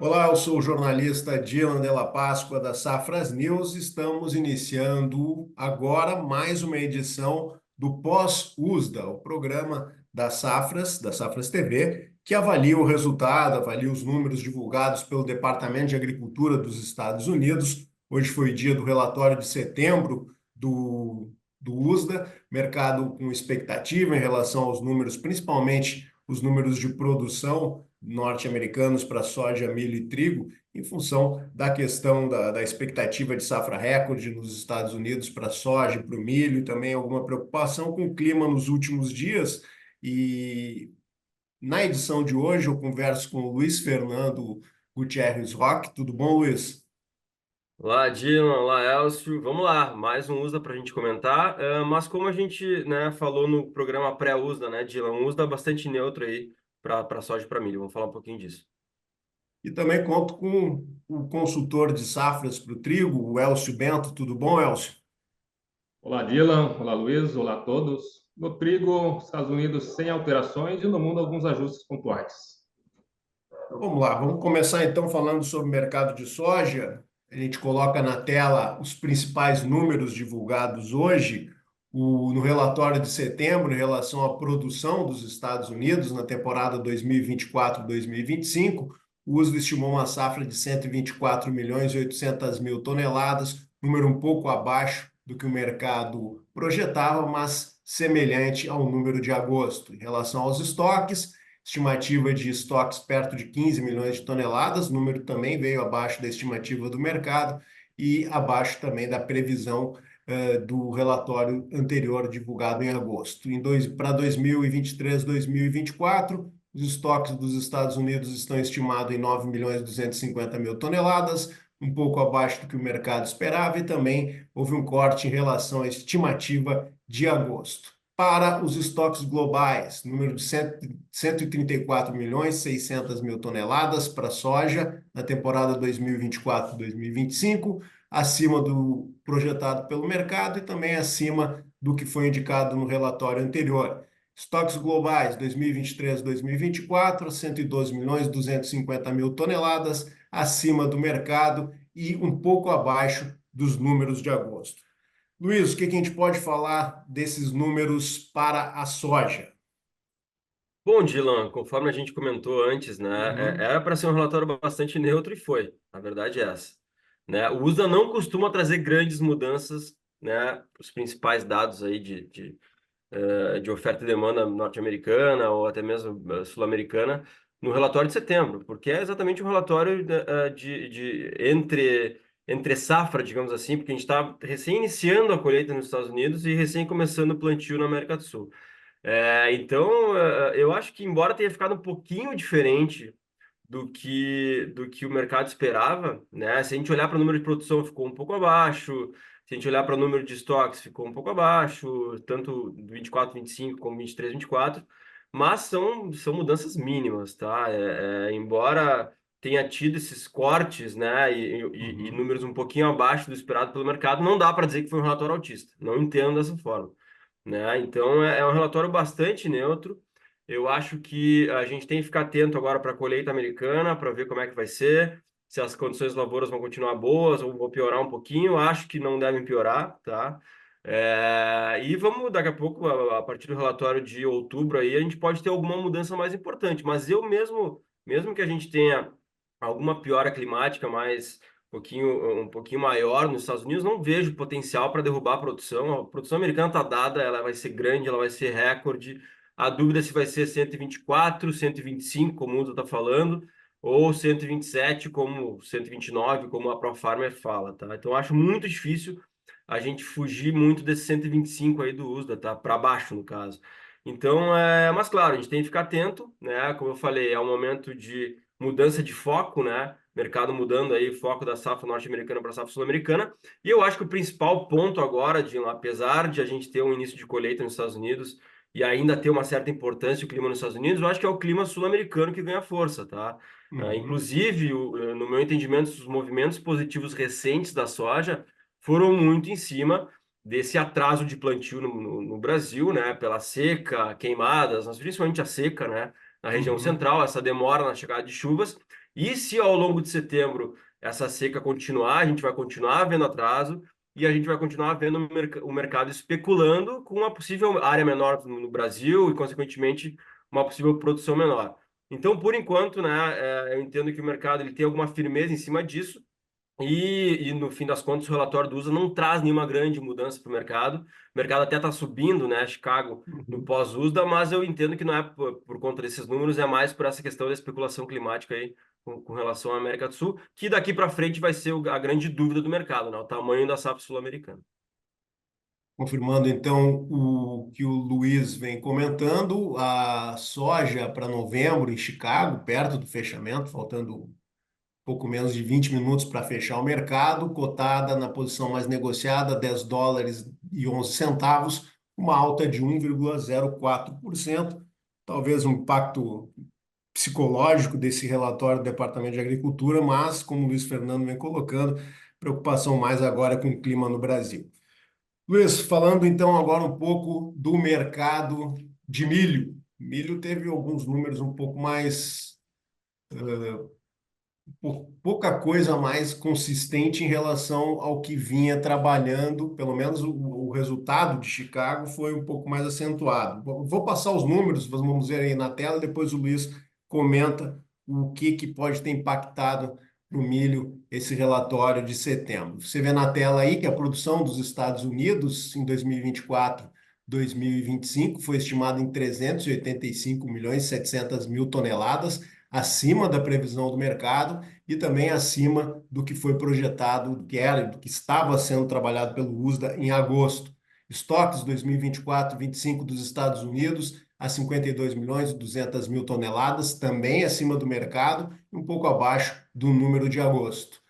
Olá, eu sou o jornalista Dylan Della Páscoa da Safras News. Estamos iniciando agora mais uma edição do Pós-USDA, o programa da Safras TV, que avalia o resultado, avalia os números divulgados pelo Departamento de Agricultura dos Estados Unidos. Hoje foi o dia do relatório de setembro do USDA, mercado com expectativa em relação aos números, principalmente os números de produção norte-americanos para soja, milho e trigo, em função da questão da expectativa de safra recorde nos Estados Unidos para soja e para o milho, e também alguma preocupação com o clima nos últimos dias. E na edição de hoje eu converso com o Luiz Fernando Gutierrez Roque. Tudo bom, Luiz? Olá, Dylan, olá, Elcio. Vamos lá, mais um USDA para a gente comentar. Mas como a gente, né, falou no programa pré-USDA, né, Dylan, um USDA bastante neutro aí para soja e para milho. Vamos falar um pouquinho disso. E também conto com o consultor de safras para o trigo, o Elcio Bento. Tudo bom, Elcio? Olá, Dylan. Olá, Luiz. Olá a todos. No trigo, Estados Unidos sem alterações e no mundo alguns ajustes pontuais. Então, vamos lá, vamos começar então falando sobre o mercado de soja. A gente coloca na tela os principais números divulgados hoje. No relatório de setembro, em relação à produção dos Estados Unidos na temporada 2024-2025, o USDA estimou uma safra de 124 milhões e 800 mil toneladas, número um pouco abaixo do que o mercado projetava, mas semelhante ao número de agosto. Em relação aos estoques, estimativa de estoques perto de 15 milhões de toneladas, o número também veio abaixo da estimativa do mercado e abaixo também da previsão do relatório anterior divulgado em agosto. Para 2023, 2024, os estoques dos Estados Unidos estão estimados em 9 milhões e 250 mil toneladas, um pouco abaixo do que o mercado esperava, e também houve um corte em relação à estimativa de agosto. Para os estoques globais, número de 134 milhões e 600 mil toneladas para soja na temporada 2024-2025, acima do projetado pelo mercado e também acima do que foi indicado no relatório anterior. Estoques globais 2023-2024, 112 milhões e 250 mil toneladas, acima do mercado e um pouco abaixo dos números de agosto. Luiz, o que a gente pode falar desses números para a soja? Bom, Dylan, conforme a gente comentou antes, né, Uhum. era para ser um relatório bastante neutro e foi. A verdade é essa. Né? O USDA não costuma trazer grandes mudanças, né, os principais dados aí de oferta e demanda norte-americana ou até mesmo sul-americana no relatório de setembro, porque é exatamente um relatório entre safra, digamos assim, porque a gente está recém iniciando a colheita nos Estados Unidos e recém começando o plantio na América do Sul. Então, eu acho que embora tenha ficado um pouquinho diferente do que o mercado esperava, né? Se a gente olhar para o número de produção, ficou um pouco abaixo. Se a gente olhar para o número de estoques, ficou um pouco abaixo, tanto do 24, 25 como 23, 24. Mas são mudanças mínimas, tá? Embora tenha tido esses cortes, né, e Uhum. números um pouquinho abaixo do esperado pelo mercado, não dá para dizer que foi um relatório autista. Não entendo dessa forma, né? Então, é um relatório bastante neutro. Eu acho que a gente tem que ficar atento agora para a colheita americana, para ver como é que vai ser, se as condições de lavouras vão continuar boas ou vão piorar um pouquinho. Acho que não devem piorar, tá? E vamos, daqui a pouco, a partir do relatório de outubro aí, a gente pode ter alguma mudança mais importante. Mas eu mesmo que a gente tenha alguma piora climática um pouquinho maior nos Estados Unidos, não vejo potencial para derrubar a produção. A produção americana está dada, ela vai ser grande, ela vai ser recorde. A dúvida é se vai ser 124, 125, como o Uso está falando, ou 127, como 129, como a ProFarmer fala, tá? Então, eu acho muito difícil a gente fugir muito desse 125 aí do USDA, tá? Para baixo, no caso. Então, mas claro, a gente tem que ficar atento, né? Como eu falei, é um momento de mudança de foco, né? Mercado mudando aí, foco da safra norte-americana para a safra sul-americana. E eu acho que o principal ponto agora, apesar de a gente ter um início de colheita nos Estados Unidos e ainda ter uma certa importância o clima nos Estados Unidos, eu acho que é o clima sul-americano que ganha força, tá? Uhum. Inclusive, no meu entendimento, os movimentos positivos recentes da soja foram muito em cima desse atraso de plantio no Brasil, né? Pela seca, queimadas, mas principalmente a seca, né? na região Uhum. central, essa demora na chegada de chuvas. E se ao longo de setembro essa seca continuar, a gente vai continuar vendo atraso e a gente vai continuar vendo o mercado especulando com uma possível área menor no Brasil e, consequentemente, uma possível produção menor. Então, por enquanto, né, eu entendo que o mercado ele tem alguma firmeza em cima disso. E no fim das contas, o relatório do USA não traz nenhuma grande mudança para o mercado. O mercado até está subindo, né? Chicago no Uhum. pós-USDA, mas eu entendo que não é por conta desses números, é mais por essa questão da especulação climática aí com relação à América do Sul, que daqui para frente vai ser a grande dúvida do mercado, né? O tamanho da safra sul-americana. Confirmando então o que o Luiz vem comentando, a soja para novembro em Chicago, perto do fechamento, faltando pouco menos de 20 minutos para fechar o mercado, cotada na posição mais negociada, US$ 10,11, uma alta de 1,04%. Talvez um impacto psicológico desse relatório do Departamento de Agricultura, mas, como o Luiz Fernando vem colocando, preocupação mais agora com o clima no Brasil. Luiz, falando então agora um pouco do mercado de milho. Milho teve alguns números um pouco mais pouca coisa mais consistente em relação ao que vinha trabalhando, pelo menos o resultado de Chicago foi um pouco mais acentuado. Vou passar os números, vamos ver aí na tela, depois o Luiz comenta o que pode ter impactado no milho esse relatório de setembro. Você vê na tela aí que a produção dos Estados Unidos em 2024, 2025 foi estimada em 385 milhões e 700 mil toneladas, acima da previsão do mercado e também acima do que foi projetado, do que estava sendo trabalhado pelo USDA em agosto. Estoques 2024-25 dos Estados Unidos a 52 milhões e 200 mil toneladas, também acima do mercado e um pouco abaixo do número de agosto.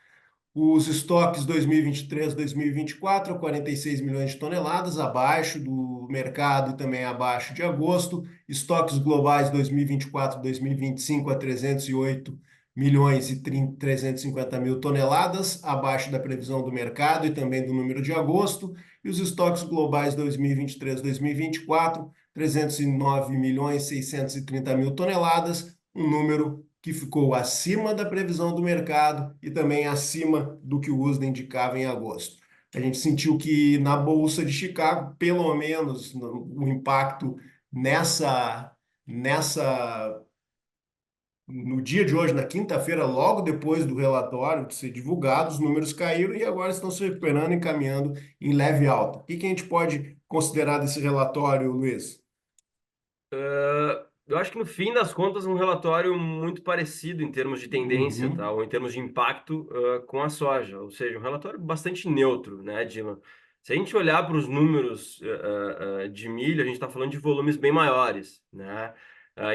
Os estoques 2023-2024, 46 milhões de toneladas, abaixo do mercado e também abaixo de agosto. Estoques globais 2024-2025 a 308 milhões e 350 mil toneladas, abaixo da previsão do mercado e também do número de agosto. E os estoques globais 2023-2024, 309 milhões e 630 mil toneladas, um número que ficou acima da previsão do mercado e também acima do que o USDA indicava em agosto. A gente sentiu que na Bolsa de Chicago, pelo menos o impacto nessa no dia de hoje, na quinta-feira, logo depois do relatório de ser divulgado, os números caíram e agora estão se recuperando e caminhando em leve alta. O que a gente pode considerar desse relatório, Luiz? Eu acho que no fim das contas um relatório muito parecido em termos de tendência, tá? Uhum, Ou em termos de impacto com a soja, ou seja, um relatório bastante neutro, né, Dylan? Se a gente olhar para os números de milho, a gente está falando de volumes bem maiores, né?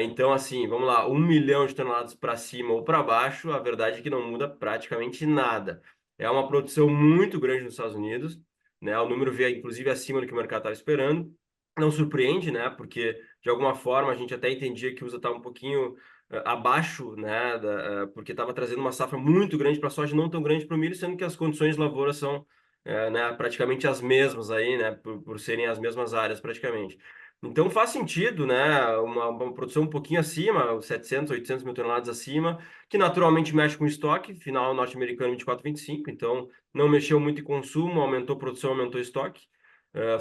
Então, assim, vamos lá, 1 milhão de toneladas para cima ou para baixo, a verdade é que não muda praticamente nada. É uma produção muito grande nos Estados Unidos, né? O número veio, inclusive, acima do que o mercado estava esperando. Não surpreende, né? Porque de alguma forma a gente até entendia que o USA estava um pouquinho abaixo, né, porque estava trazendo uma safra muito grande para a soja, não tão grande para o milho, sendo que as condições de lavoura são né, praticamente as mesmas aí, né, por serem as mesmas áreas praticamente. Então faz sentido, né, uma produção um pouquinho acima, 700, 800 mil toneladas acima, que naturalmente mexe com estoque, final norte-americano 24, 25, então não mexeu muito em consumo, aumentou produção, aumentou estoque,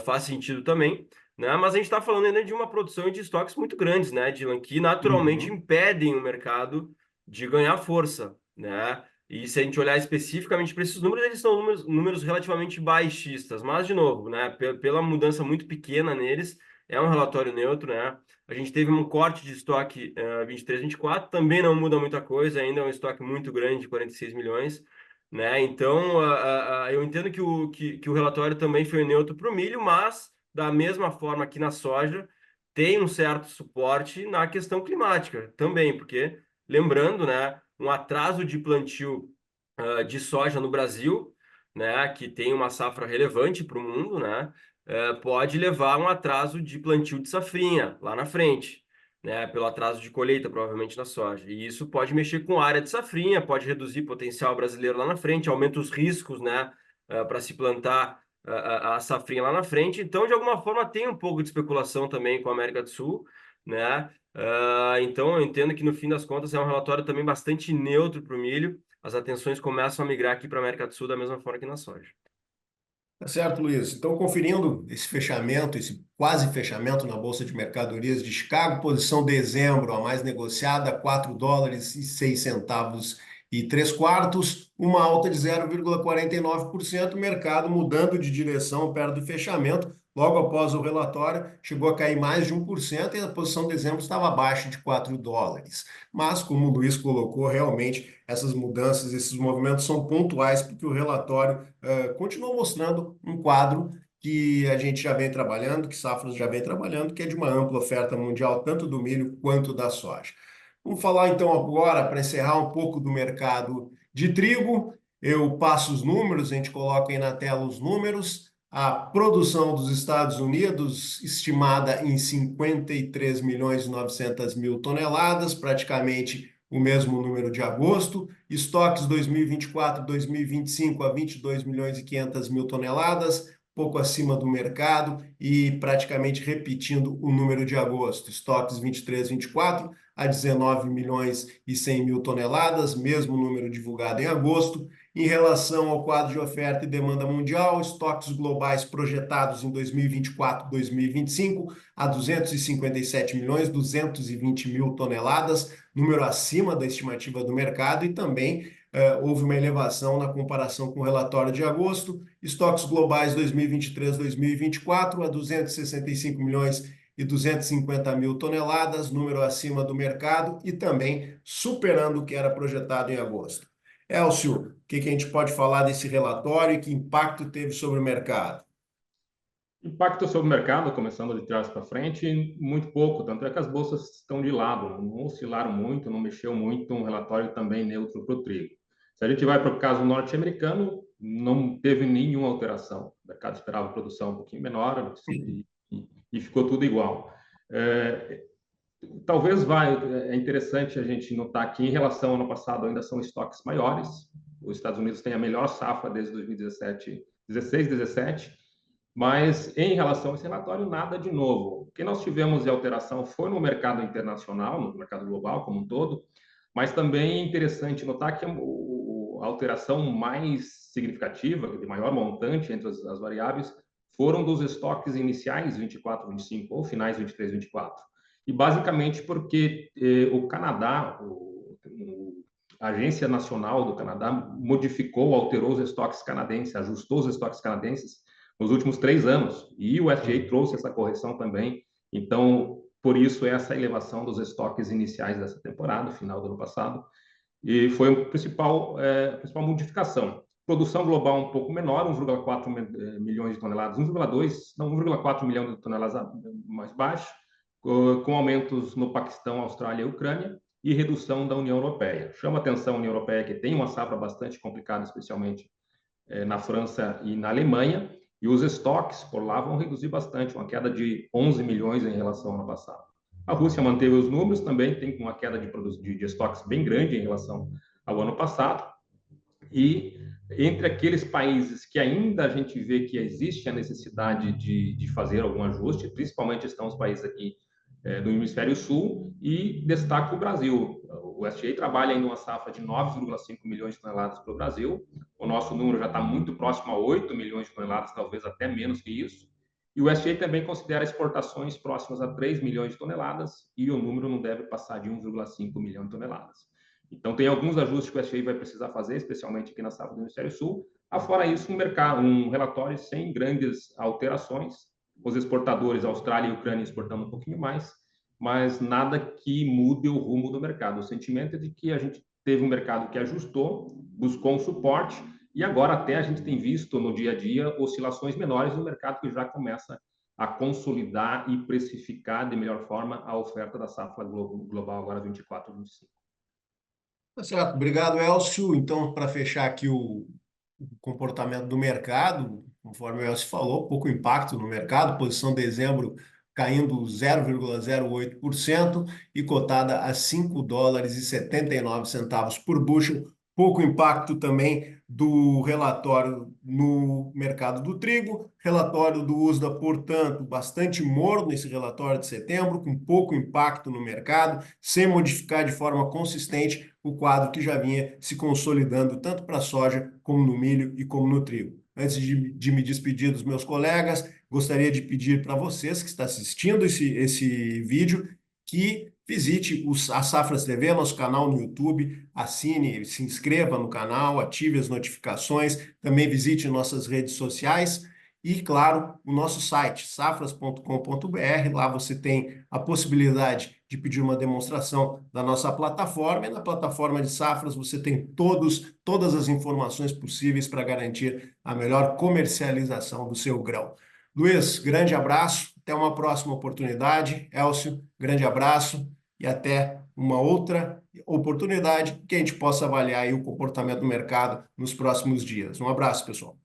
faz sentido também, né? Mas a gente está falando ainda de uma produção e de estoques muito grandes, né, Dylan, que naturalmente uhum, impedem o mercado de ganhar força, né? E se a gente olhar especificamente para esses números, eles são números relativamente baixistas, mas, de novo, né, pela mudança muito pequena neles, é um relatório neutro, né? A gente teve um corte de estoque 23, 24, também não muda muita coisa, ainda é um estoque muito grande, de 46 milhões, né? Então, eu entendo que o relatório também foi neutro para o milho, mas da mesma forma que na soja, tem um certo suporte na questão climática também, porque, lembrando, né, um atraso de plantio de soja no Brasil, né, que tem uma safra relevante para o mundo, né, pode levar a um atraso de plantio de safrinha lá na frente, né, pelo atraso de colheita, provavelmente na soja. E isso pode mexer com a área de safrinha, pode reduzir potencial brasileiro lá na frente, aumenta os riscos, né, para se plantar a safrinha lá na frente. Então, de alguma forma, tem um pouco de especulação também com a América do Sul, né? Então, eu entendo que no fim das contas é um relatório também bastante neutro para o milho. As atenções começam a migrar aqui para a América do Sul da mesma forma que na soja. Tá certo, Luiz. Então, conferindo esse fechamento, esse quase fechamento na Bolsa de Mercadorias de Chicago, posição dezembro, a mais negociada, 4 dólares e 6 centavos e 3 quartos, uma alta de 0,49%, mercado mudando de direção perto do fechamento. Logo após o relatório, chegou a cair mais de 1% e a posição dezembro estava abaixo de 4 dólares. Mas, como o Luiz colocou, realmente essas mudanças, esses movimentos são pontuais, porque o relatório continua mostrando um quadro que a gente já vem trabalhando, que Safras já vem trabalhando, que é de uma ampla oferta mundial, tanto do milho quanto da soja. Vamos falar então agora, para encerrar um pouco do mercado de trigo. Eu passo os números, a gente coloca aí na tela os números. A produção dos Estados Unidos, estimada em 53 milhões e 900 mil toneladas, praticamente o mesmo número de agosto. Estoques 2024-2025 a 22 milhões e 500 mil toneladas, pouco acima do mercado e praticamente repetindo o número de agosto. Estoques 23-24 a 19 milhões e 100 mil toneladas, mesmo número divulgado em agosto. Em relação ao quadro de oferta e demanda mundial, estoques globais projetados em 2024-2025 a 257 milhões 220 mil toneladas, número acima da estimativa do mercado, e também houve uma elevação na comparação com o relatório de agosto. Estoques globais 2023-2024 a 265 milhões e 250 mil toneladas, número acima do mercado e também superando o que era projetado em agosto. Elcio, o que a gente pode falar desse relatório e que impacto teve sobre o mercado? Impacto sobre o mercado, começando de trás para frente, muito pouco, tanto é que as bolsas estão de lado, não oscilaram muito, não mexeu muito, um relatório também neutro para o trigo. Se a gente vai para o caso norte-americano, não teve nenhuma alteração. O mercado esperava produção um pouquinho menor e ficou tudo igual. Talvez é interessante a gente notar que em relação ao ano passado ainda são estoques maiores. Os Estados Unidos têm a melhor safra desde 2017, 16, 17, mas em relação a esse relatório, nada de novo. O que nós tivemos de alteração foi no mercado internacional, no mercado global como um todo, mas também é interessante notar que a alteração mais significativa, de maior montante entre as variáveis, foram dos estoques iniciais 24, 25 ou finais 23, 24. E basicamente porque o Canadá, a Agência Nacional do Canadá, modificou, alterou os estoques canadenses, ajustou os estoques canadenses nos últimos 3 anos. E o USDA trouxe essa correção também. Então, por isso, essa elevação dos estoques iniciais dessa temporada, final do ano passado, e foi a principal modificação. Produção global um pouco menor, 1,4 milhões de toneladas, 1,4 milhão de toneladas mais baixo, com aumentos no Paquistão, Austrália e Ucrânia, e redução da União Europeia. Chama atenção a União Europeia, que tem uma safra bastante complicada, especialmente na França e na Alemanha, e os estoques por lá vão reduzir bastante, uma queda de 11 milhões em relação ao ano passado. A Rússia manteve os números, também tem uma queda de estoques bem grande em relação ao ano passado, e entre aqueles países que ainda a gente vê que existe a necessidade de fazer algum ajuste, principalmente estão os países aqui do hemisfério sul, e destaca o Brasil. O USDA trabalha em uma safra de 9,5 milhões de toneladas para o Brasil. O nosso número já está muito próximo a 8 milhões de toneladas, talvez até menos que isso. E o USDA também considera exportações próximas a 3 milhões de toneladas, e o número não deve passar de 1,5 milhão de toneladas. Então, tem alguns ajustes que o USDA vai precisar fazer, especialmente aqui na safra do hemisfério sul. Afora isso, um relatório sem grandes alterações. Os exportadores, Austrália e Ucrânia, exportando um pouquinho mais, mas nada que mude o rumo do mercado. O sentimento é de que a gente teve um mercado que ajustou, buscou um suporte, e agora até a gente tem visto no dia a dia oscilações menores no mercado que já começa a consolidar e precificar de melhor forma a oferta da safra global agora 24, 25. Tá certo, obrigado, Elcio. Então, para fechar aqui o comportamento do mercado, conforme o Elcio falou, pouco impacto no mercado, posição de dezembro caindo 0,08% e cotada a 5 dólares e 79 centavos por bushel, Pouco impacto também do relatório no mercado do trigo, relatório do USDA, portanto, bastante morno esse relatório de setembro, com pouco impacto no mercado, sem modificar de forma consistente o quadro que já vinha se consolidando tanto para a soja, como no milho e como no trigo. Antes de me despedir dos meus colegas, gostaria de pedir para vocês que estão assistindo esse vídeo que visite a Safras TV, nosso canal no YouTube, assine, se inscreva no canal, ative as notificações, também visite nossas redes sociais e, claro, o nosso site, safras.com.br. Lá você tem a possibilidade de pedir uma demonstração da nossa plataforma, e na plataforma de Safras você tem todas as informações possíveis para garantir a melhor comercialização do seu grão. Luiz, grande abraço, até uma próxima oportunidade. Elcio, grande abraço e até uma outra oportunidade que a gente possa avaliar aí o comportamento do mercado nos próximos dias. Um abraço, pessoal.